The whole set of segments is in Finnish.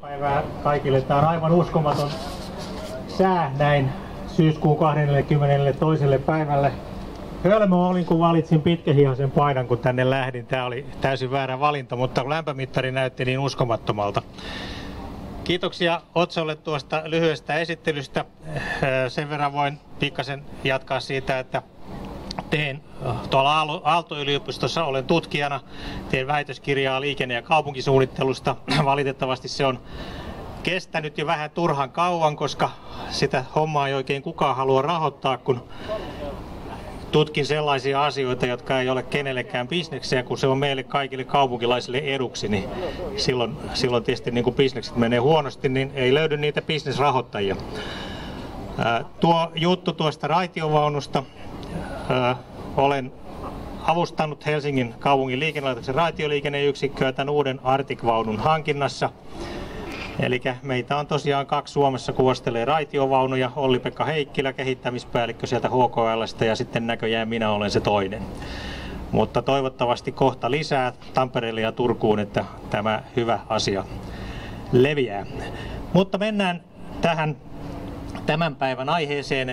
Päivää kaikille. Tämä on aivan uskomaton sää näin syyskuun 22. päivälle. Hölmö olin, kun valitsin pitkähihaisen paidan, kun tänne lähdin. Tämä oli täysin väärä valinta, mutta lämpömittari näytti niin uskomattomalta. Kiitoksia Otsolle tuosta lyhyestä esittelystä. Sen verran voin pikkasen jatkaa siitä, että teen tuolla Aalto-yliopistossa, olen tutkijana, teen väitöskirjaa liikenne- ja kaupunkisuunnittelusta. Valitettavasti se on kestänyt jo vähän turhan kauan, koska sitä hommaa ei oikein kukaan halua rahoittaa, kun tutkin sellaisia asioita, jotka ei ole kenellekään bisneksiä, kun se on meille kaikille kaupunkilaisille eduksi, niin silloin tietysti niin kun bisnekset menee huonosti, niin ei löydy niitä bisnesrahoittajia. Tuo juttu tuosta raitiovaunusta. Olen avustanut Helsingin kaupungin liikennelaitoksen raitioliikenneyksikköä tämän uuden Arctic-vaunun hankinnassa. Eli meitä on tosiaan 2 Suomessa kuvastelee raitiovaunuja, Olli-Pekka Heikkilä, kehittämispäällikkö sieltä HKL:stä, ja sitten näköjään minä olen se toinen. Mutta toivottavasti kohta lisää Tampereelle ja Turkuun, että tämä hyvä asia leviää. Mutta mennään tähän tämän päivän aiheeseen,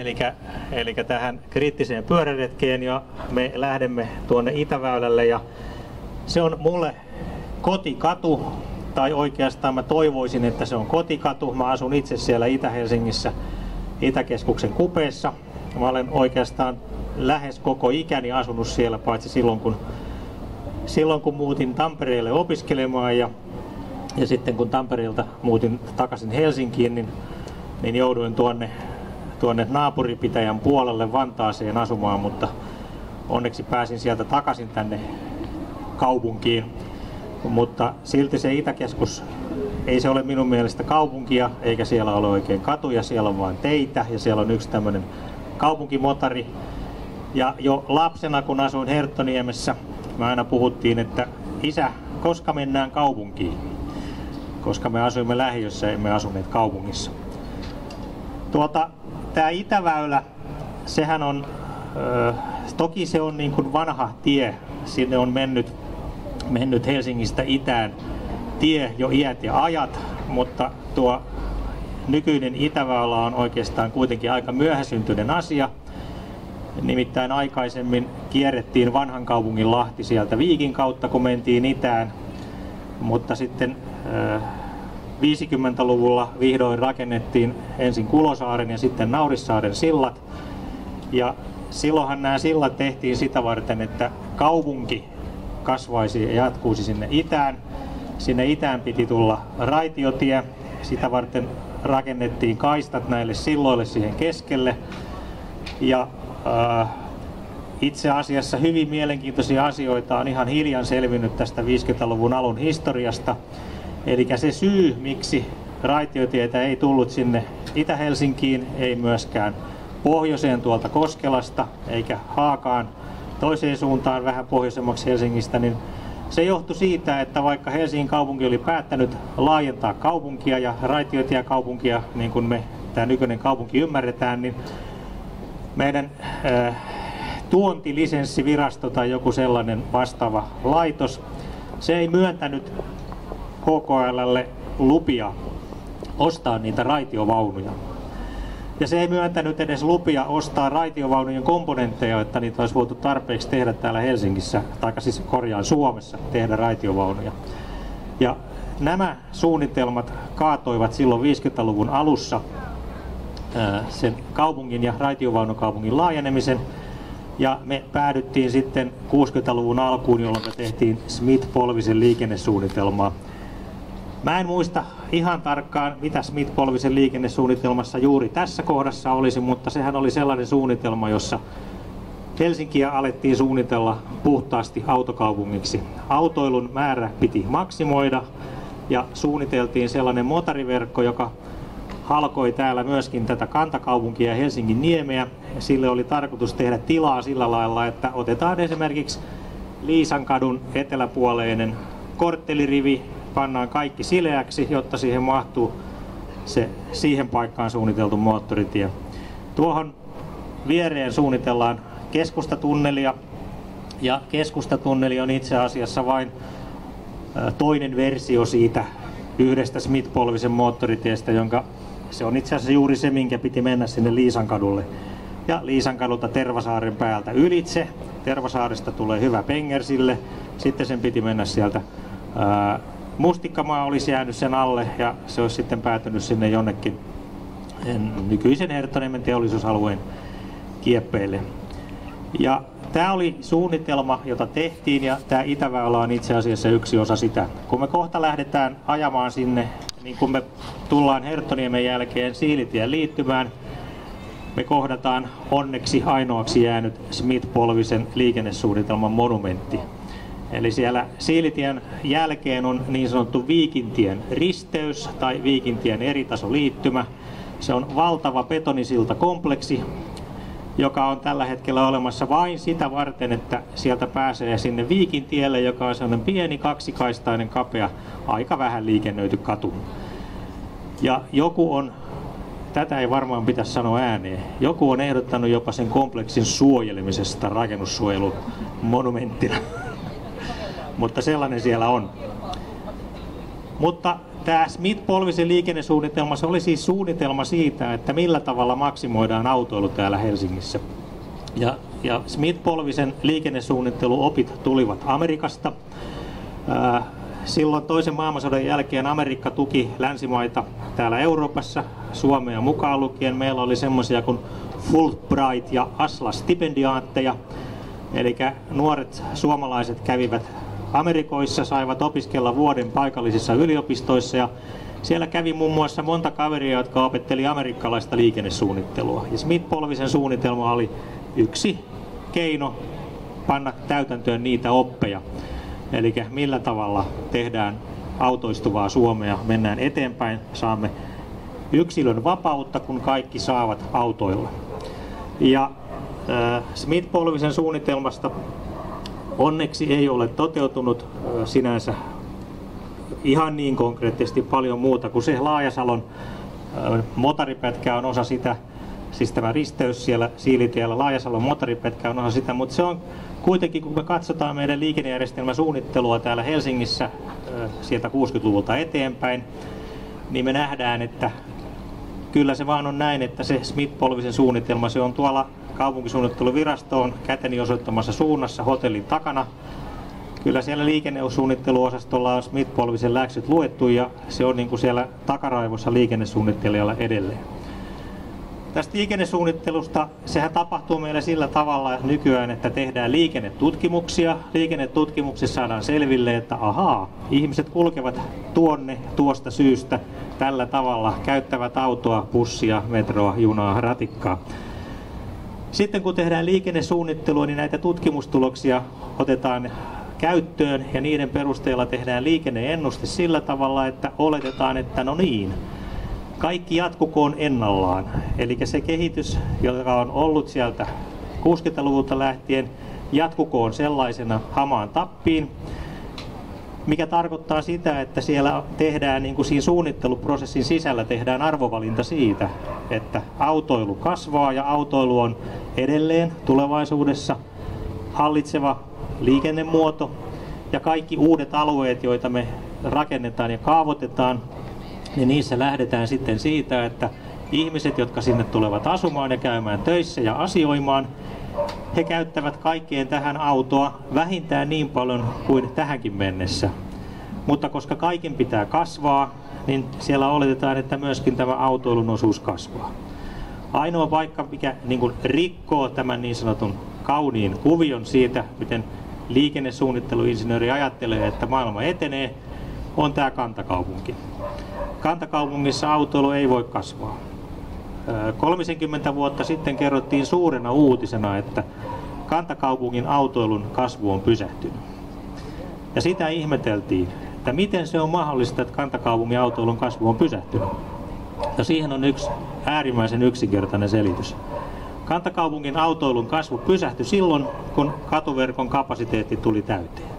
eli tähän kriittiseen pyöräretkeen, ja me lähdemme tuonne Itäväylälle, ja se on mulle kotikatu, tai oikeastaan mä toivoisin, että se on kotikatu. Mä asun itse siellä Itä-Helsingissä, Itäkeskuksen kupeessa. Mä olen oikeastaan lähes koko ikäni asunut siellä, paitsi silloin kun muutin Tampereelle opiskelemaan, ja sitten kun Tampereelta muutin takaisin Helsinkiin, niin jouduin tuonne naapuripitäjän puolelle Vantaaseen asumaan, mutta onneksi pääsin sieltä takaisin tänne kaupunkiin. Mutta silti se Itäkeskus, ei se ole minun mielestä kaupunkia, eikä siellä ole oikein katuja, siellä on vain teitä ja siellä on yksi tämmöinen kaupunkimotari. Ja jo lapsena, kun asuin Herttoniemessä, me aina puhuttiin, että isä, koska mennään kaupunkiin? Koska me asuimme lähiössä, emme asuneet kaupungissa. Tämä Itäväylä, sehän on, toki se on niin kuin vanha tie, sinne on mennyt Helsingistä itään tie jo iät ja ajat, mutta tuo nykyinen Itäväylä on oikeastaan kuitenkin aika myöhäsyntyinen asia. Nimittäin aikaisemmin kierrettiin vanhan kaupungin Lahti sieltä Viikin kautta, kun mentiin itään, mutta sitten 50-luvulla vihdoin rakennettiin ensin Kulosaaren ja sitten Naurissaaren sillat. Ja silloinhan nämä sillat tehtiin sitä varten, että kaupunki kasvaisi ja jatkuisi sinne itään. Sinne itään piti tulla raitiotie. Sitä varten rakennettiin kaistat näille silloille siihen keskelle. Ja itse asiassa hyvin mielenkiintoisia asioita on ihan hiljan selvinnyt tästä 50-luvun alun historiasta. Eli se syy, miksi raitiotietä ei tullut sinne Itä-Helsinkiin, ei myöskään pohjoiseen tuolta Koskelasta, eikä Haakaan toiseen suuntaan vähän pohjoisemmaksi Helsingistä, niin se johtui siitä, että vaikka Helsingin kaupunki oli päättänyt laajentaa kaupunkia ja raitiotiekaupunkia, niin kuin me tämä nykyinen kaupunki ymmärretään, niin meidän tuontilisenssivirasto tai joku sellainen vastaava laitos, se ei myöntänyt HKL:lle lupia ostaa niitä raitiovaunuja. Ja se ei myöntänyt edes lupia ostaa raitiovaunujen komponentteja, että niitä olisi voitu tarpeeksi tehdä täällä Helsingissä, tai siis Suomessa tehdä raitiovaunuja. Ja nämä suunnitelmat kaatoivat silloin 50-luvun alussa sen kaupungin ja raitiovaunukaupungin laajenemisen. Ja me päädyttiin sitten 60-luvun alkuun, jolloin me tehtiin Smith-Polvisen liikennesuunnitelmaa. Mä en muista ihan tarkkaan, mitä Smith-Polvisen liikennesuunnitelmassa juuri tässä kohdassa olisi, mutta sehän oli sellainen suunnitelma, jossa Helsinkiä alettiin suunnitella puhtaasti autokaupungiksi. Autoilun määrä piti maksimoida ja suunniteltiin sellainen moottoriverkko, joka halkoi täällä myöskin tätä kantakaupunkia ja Helsingin niemeä. Sille oli tarkoitus tehdä tilaa sillä lailla, että otetaan esimerkiksi Liisankadun eteläpuoleinen korttelirivi, pannaan kaikki sileäksi, jotta siihen mahtuu se siihen paikkaan suunniteltu moottoritie. Tuohon viereen suunnitellaan keskustatunnelia, ja keskustatunneli on itse asiassa vain toinen versio siitä yhdestä Smith-Polvisen moottoritiestä, jonka se on itse asiassa juuri se, minkä piti mennä sinne Liisankadulle. Ja Liisankadulta Tervasaaren päältä ylitse. Tervasaaresta tulee hyvä Pengersille. Sitten sen piti mennä sieltä. Mustikkamaa olisi jäänyt sen alle ja se olisi sitten päätynyt sinne jonnekin nykyisen Herttoniemen teollisuusalueen kieppeille. Ja tämä oli suunnitelma, jota tehtiin, ja tämä Itäväylä on itse asiassa yksi osa sitä. Kun me kohta lähdetään ajamaan sinne, niin kun me tullaan Herttoniemen jälkeen Siilitien liittymään, me kohdataan onneksi ainoaksi jäänyt Smith-Polvisen liikennesuunnitelman monumentti. Eli siellä Siilitien jälkeen on niin sanottu Viikintien risteys tai Viikintien eritasoliittymä. Se on valtava betonisiltakompleksi, joka on tällä hetkellä olemassa vain sitä varten, että sieltä pääsee sinne Viikintielle, joka on sellainen pieni kaksikaistainen kapea, aika vähän liikennöity katu. Ja joku on, tätä ei varmaan pitäisi sanoa ääneen, joku on ehdottanut jopa sen kompleksin suojelemisesta rakennussuojelumonumenttina. Mutta sellainen siellä on. Mutta tämä Smith-Polvisen liikennesuunnitelma, se oli siis suunnitelma siitä, että millä tavalla maksimoidaan autoilu täällä Helsingissä. Ja Smith-Polvisen liikennesuunnitteluopit tulivat Amerikasta. Silloin toisen maailmansodan jälkeen Amerikka tuki länsimaita täällä Euroopassa, Suomea mukaan lukien. Meillä oli semmoisia kuin Fulbright ja Asla-stipendiaatteja. Eli nuoret suomalaiset kävivät Amerikoissa, saivat opiskella vuoden paikallisissa yliopistoissa ja siellä kävi muun muassa monta kaveria, jotka opetteli amerikkalaista liikennesuunnittelua. Ja Smith-Polvisen suunnitelma oli yksi keino panna täytäntöön niitä oppeja. Eli millä tavalla tehdään autoistuvaa Suomea, mennään eteenpäin, saamme yksilön vapautta, kun kaikki saavat autoilla. Ja Smith-Polvisen suunnitelmasta onneksi ei ole toteutunut sinänsä ihan niin konkreettisesti paljon muuta kuin se Laajasalon motoripätkä on osa sitä, siis tämä risteys siellä Siilitiellä, Laajasalon motoripätkä on osa sitä, mutta se on kuitenkin, kun me katsotaan meidän liikennejärjestelmäsuunnittelua täällä Helsingissä sieltä 60-luvulta eteenpäin, niin me nähdään, että kyllä se vaan on näin, että se Smith-Polvisen suunnitelma, se on tuolla kaupunkisuunnitteluvirastoon käteni osoittamassa suunnassa hotellin takana. Kyllä siellä liikennesuunnitteluosastolla on Smith-Polvisen läksyt luettu ja se on niin kuin siellä takaraivossa liikennesuunnittelijalla edelleen. Tästä liikennesuunnittelusta, sehän tapahtuu meillä sillä tavalla nykyään, että tehdään liikennetutkimuksia. Liikennetutkimuksissa saadaan selville, että ahaa, ihmiset kulkevat tuosta syystä tällä tavalla, käyttävät autoa, bussia, metroa, junaa, ratikkaa. Sitten kun tehdään liikennesuunnittelua, niin näitä tutkimustuloksia otetaan käyttöön ja niiden perusteella tehdään liikenneennuste sillä tavalla, että oletetaan, että no niin, kaikki jatkukoon ennallaan. Eli se kehitys, joka on ollut sieltä 60-luvulta lähtien, jatkukoon sellaisena hamaan tappiin, mikä tarkoittaa sitä, että siellä tehdään, niin kuin siinä suunnitteluprosessin sisällä tehdään arvovalinta siitä, että autoilu kasvaa ja autoilu on edelleen tulevaisuudessa hallitseva liikennemuoto ja kaikki uudet alueet, joita me rakennetaan ja kaavoitetaan, niin niissä lähdetään sitten siitä, että ihmiset, jotka sinne tulevat asumaan ja käymään töissä ja asioimaan, he käyttävät kaikkeen tähän autoa vähintään niin paljon kuin tähänkin mennessä. Mutta koska kaiken pitää kasvaa, niin siellä oletetaan, että myöskin tämä autoilun osuus kasvaa. Ainoa paikka, mikä niin kuin rikkoo tämän niin sanotun kauniin kuvion siitä, miten liikennesuunnitteluinsinööri ajattelee, että maailma etenee, on tämä kantakaupunki. Kantakaupungissa autoilu ei voi kasvaa. 30 vuotta sitten kerrottiin suurena uutisena, että kantakaupungin autoilun kasvu on pysähtynyt. Ja sitä ihmeteltiin, että miten se on mahdollista, että kantakaupungin autoilun kasvu on pysähtynyt. Ja siihen on yksi äärimmäisen yksinkertainen selitys. Kantakaupungin autoilun kasvu pysähtyi silloin, kun katuverkon kapasiteetti tuli täyteen.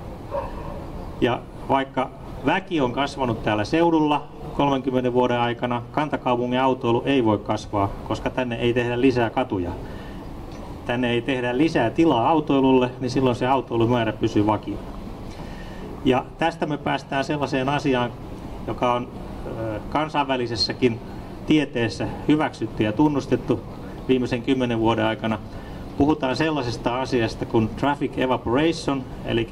Ja vaikka väki on kasvanut täällä seudulla 30 vuoden aikana, kantakaupungin autoilu ei voi kasvaa, koska tänne ei tehdä lisää katuja. Tänne ei tehdä lisää tilaa autoilulle, niin silloin se autoilumäärä pysyy vakiona. Ja tästä me päästään sellaiseen asiaan, joka on kansainvälisessäkin tieteessä hyväksytty ja tunnustettu viimeisen 10 vuoden aikana. Puhutaan sellaisesta asiasta kuin traffic evaporation, eli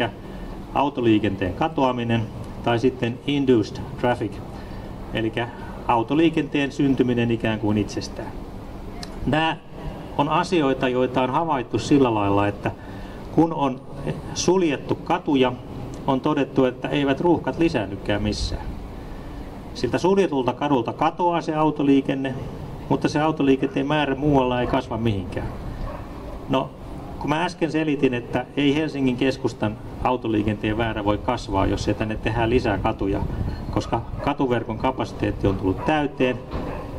autoliikenteen katoaminen, tai sitten induced traffic, eli autoliikenteen syntyminen ikään kuin itsestään. Nämä on asioita, joita on havaittu sillä lailla, että kun on suljettu katuja, on todettu, että eivät ruuhkat lisäännykään missään. Siltä suljetulta kadulta katoaa se autoliikenne, mutta se autoliikenteen määrä muualla ei kasva mihinkään. No, kun mä äsken selitin, että ei Helsingin keskustan autoliikenteen määrä voi kasvaa, jos ei tänne tehdään lisää katuja, koska katuverkon kapasiteetti on tullut täyteen,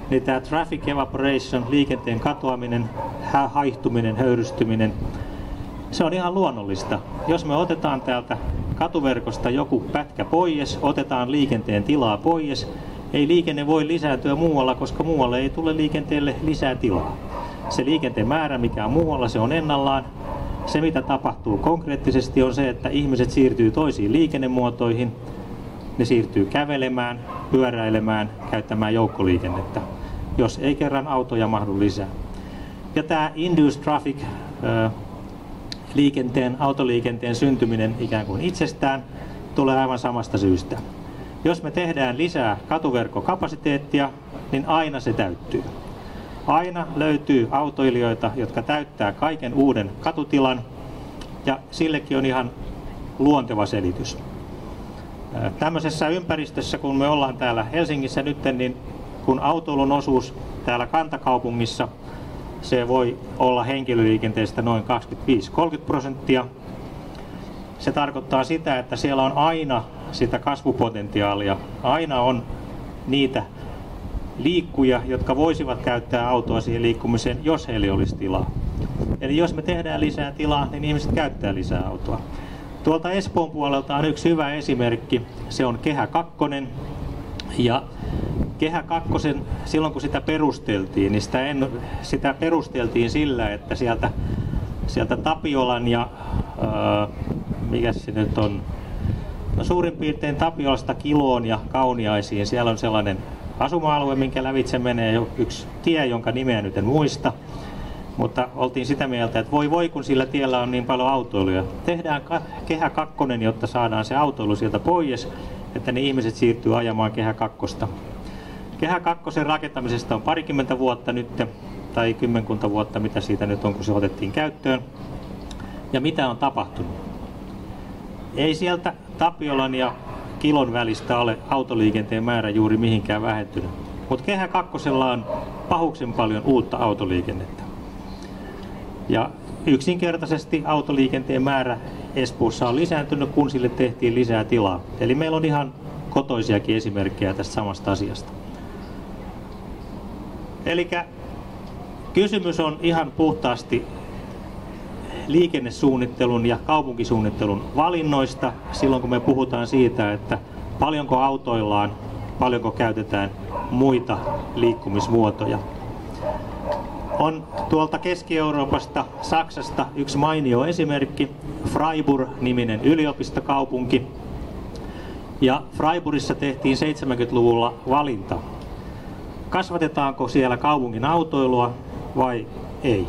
niin tämä traffic evaporation, liikenteen katoaminen, haihtuminen, höyrystyminen, se on ihan luonnollista. Jos me otetaan täältä katuverkosta joku pätkä pois, otetaan liikenteen tilaa pois, ei liikenne voi lisääntyä muualla, koska muualle ei tule liikenteelle lisää tilaa. Se liikenteen määrä, mikä on muualla, se on ennallaan. Se, mitä tapahtuu konkreettisesti, on se, että ihmiset siirtyy toisiin liikennemuotoihin. Ne siirtyy kävelemään, pyöräilemään, käyttämään joukkoliikennettä, jos ei kerran autoja mahdu lisää. Ja tämä induced traffic, autoliikenteen syntyminen ikään kuin itsestään, tulee aivan samasta syystä. Jos me tehdään lisää katuverkkokapasiteettia, niin aina se täyttyy. Aina löytyy autoilijoita, jotka täyttää kaiken uuden katutilan, ja sillekin on ihan luonteva selitys. Tämmöisessä ympäristössä, kun me ollaan täällä Helsingissä nyt, niin kun autoilun osuus täällä kantakaupungissa, se voi olla henkilöliikenteestä noin 25-30%. Se tarkoittaa sitä, että siellä on aina sitä kasvupotentiaalia, aina on niitä liikkuja, jotka voisivat käyttää autoa siihen liikkumiseen, jos heillä olisi tilaa. Eli jos me tehdään lisää tilaa, niin ihmiset käyttää lisää autoa. Tuolta Espoon puolelta on yksi hyvä esimerkki, se on Kehä 2. Ja Kehä 2, silloin kun sitä perusteltiin, niin sitä perusteltiin sillä, että sieltä Tapiolan ja mikä se nyt on, no suurin piirtein Tapiolasta Kiloon ja Kauniaisiin, siellä on sellainen asuma-alue, minkä lävitse menee yksi tie, jonka nimeä nyt en muista. Mutta oltiin sitä mieltä, että voi kun sillä tiellä on niin paljon autoiluja. Tehdään Kehä 2, jotta saadaan se autoilu sieltä pois, että ne ihmiset siirtyy ajamaan Kehä 2. Kehä 2 rakentamisesta on parikymmentä vuotta nyt, tai kymmenkunta vuotta, mitä siitä nyt on, kun se otettiin käyttöön. Ja mitä on tapahtunut? Ei sieltä Tapiolan ja Kilon välistä ole autoliikenteen määrä juuri mihinkään vähentynyt. Mutta Kehä 2 on pahuksen paljon uutta autoliikennettä. Ja yksinkertaisesti autoliikenteen määrä Espoossa on lisääntynyt, kun sille tehtiin lisää tilaa. Eli meillä on ihan kotoisiakin esimerkkejä tästä samasta asiasta. Eli kysymys on ihan puhtaasti liikennesuunnittelun ja kaupunkisuunnittelun valinnoista silloin, kun me puhutaan siitä, että paljonko autoillaan, paljonko käytetään muita liikkumismuotoja. On tuolta Keski-Euroopasta, Saksasta yksi mainio esimerkki, Freiburg-niminen yliopistokaupunki. Ja Freiburgissa tehtiin 70-luvulla valinta. Kasvatetaanko siellä kaupungin autoilua vai ei?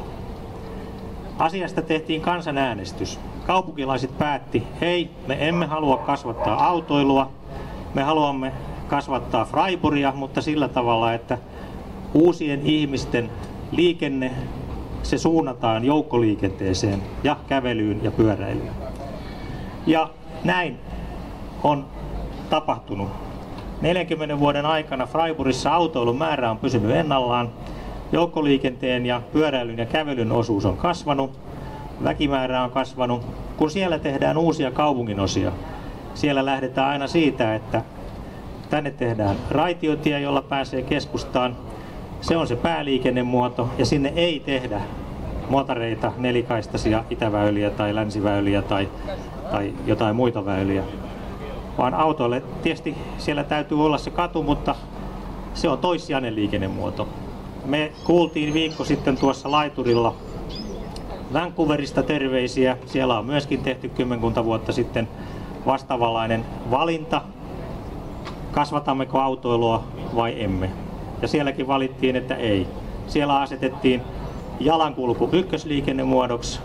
Asiasta tehtiin kansanäänestys. Kaupunkilaiset päätti, hei, me emme halua kasvattaa autoilua, me haluamme kasvattaa Freiburgia, mutta sillä tavalla, että uusien ihmisten liikenne, se suunnataan joukkoliikenteeseen ja kävelyyn ja pyöräilyyn. Ja näin on tapahtunut. 40 vuoden aikana Freiburgissa autoilun määrä on pysynyt ennallaan, joukkoliikenteen ja pyöräilyn ja kävelyn osuus on kasvanut, väkimäärä on kasvanut. Kun siellä tehdään uusia kaupunginosia, siellä lähdetään aina siitä, että tänne tehdään raitiotie, jolla pääsee keskustaan. Se on se pääliikennemuoto ja sinne ei tehdä motoreita, nelikaistaisia itäväyliä tai länsiväyliä tai jotain muita väyliä. Vaan autoille tietysti siellä täytyy olla se katu, mutta se on toissijainen liikennemuoto. Me kuultiin viikko sitten tuossa laiturilla Vancouverista terveisiä. Siellä on myöskin tehty kymmenkunta vuotta sitten vastaavanlainen valinta. kasvatammeko autoilua vai emme. Ja sielläkin valittiin, että ei. Siellä asetettiin jalankulku ykkösliikennemuodoksi,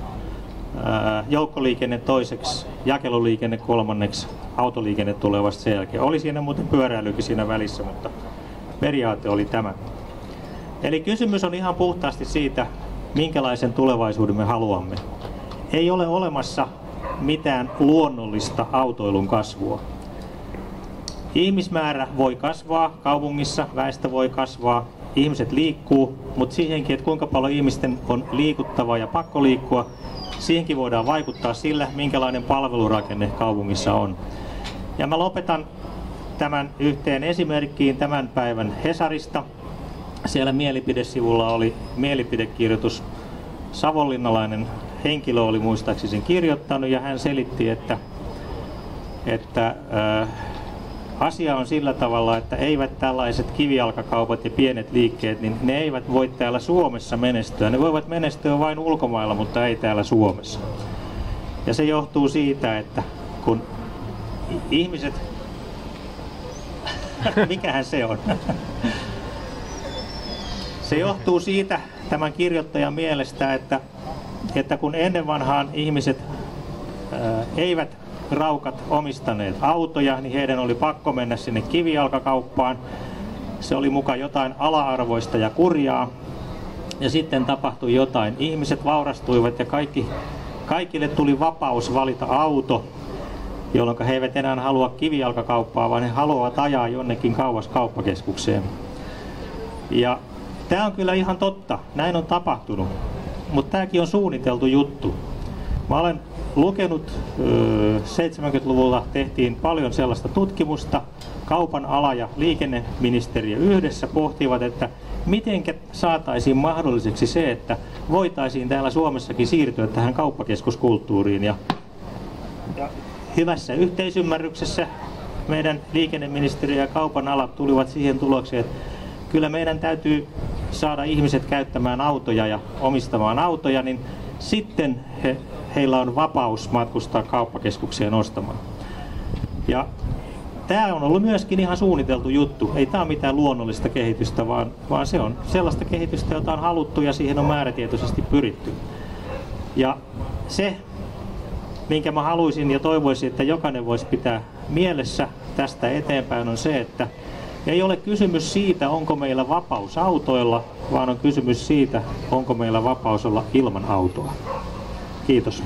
joukkoliikenne toiseksi, jakeluliikenne kolmanneksi, autoliikenne tulee vasta sen jälkeen. Oli siinä muuten pyöräilykin siinä välissä, mutta periaate oli tämä. Eli kysymys on ihan puhtaasti siitä, minkälaisen tulevaisuuden me haluamme. Ei ole olemassa mitään luonnollista autoilun kasvua. Ihmismäärä voi kasvaa kaupungissa, väestö voi kasvaa, ihmiset liikkuu, mutta siihenkin, että kuinka paljon ihmisten on liikuttava ja pakko liikkua, siihenkin voidaan vaikuttaa sillä, minkälainen palvelurakenne kaupungissa on. Ja mä lopetan tämän yhteen esimerkkiin tämän päivän Hesarista. Siellä mielipidesivulla oli mielipidekirjoitus. Savonlinnalainen henkilö oli muistaakseni sen kirjoittanut ja hän selitti, että asia on sillä tavalla, että eivät tällaiset kivijalkakaupat ja pienet liikkeet, niin ne eivät voi täällä Suomessa menestyä. Ne voivat menestyä vain ulkomailla, mutta ei täällä Suomessa. Ja se johtuu siitä, että kun ihmiset... Mikähän se on? Se johtuu siitä tämän kirjoittajan mielestä, että kun ennen vanhaan ihmiset eivät raukat omistaneet autoja, niin heidän oli pakko mennä sinne kivijalkakauppaan. Se oli mukaan jotain ala-arvoista ja kurjaa. Ja sitten tapahtui jotain. Ihmiset vaurastuivat ja kaikille tuli vapaus valita auto, jolloin he eivät enää halua kivijalkakauppaa, vaan he haluavat ajaa jonnekin kauas kauppakeskukseen. Ja tämä on kyllä ihan totta. Näin on tapahtunut. Mutta tämäkin on suunniteltu juttu. Mä olen lukenut, 70-luvulla tehtiin paljon sellaista tutkimusta. Kaupan ala ja liikenneministeriö yhdessä pohtivat, että miten saataisiin mahdolliseksi se, että voitaisiin täällä Suomessakin siirtyä tähän kauppakeskuskulttuuriin. Ja hyvässä yhteisymmärryksessä meidän liikenneministeriö ja kaupan alat tulivat siihen tulokseen, että kyllä meidän täytyy saada ihmiset käyttämään autoja ja omistamaan autoja, niin sitten heillä on vapaus matkustaa kauppakeskukseen ostamaan. Ja tämä on ollut myöskin ihan suunniteltu juttu. Ei tämä ole mitään luonnollista kehitystä, vaan se on sellaista kehitystä, jota on haluttu ja siihen on määrätietoisesti pyritty. Ja se, minkä mä haluaisin ja toivoisin, että jokainen voisi pitää mielessä tästä eteenpäin, on se, että ei ole kysymys siitä, onko meillä vapaus autoilla, vaan on kysymys siitä, onko meillä vapaus olla ilman autoa. Kiitos.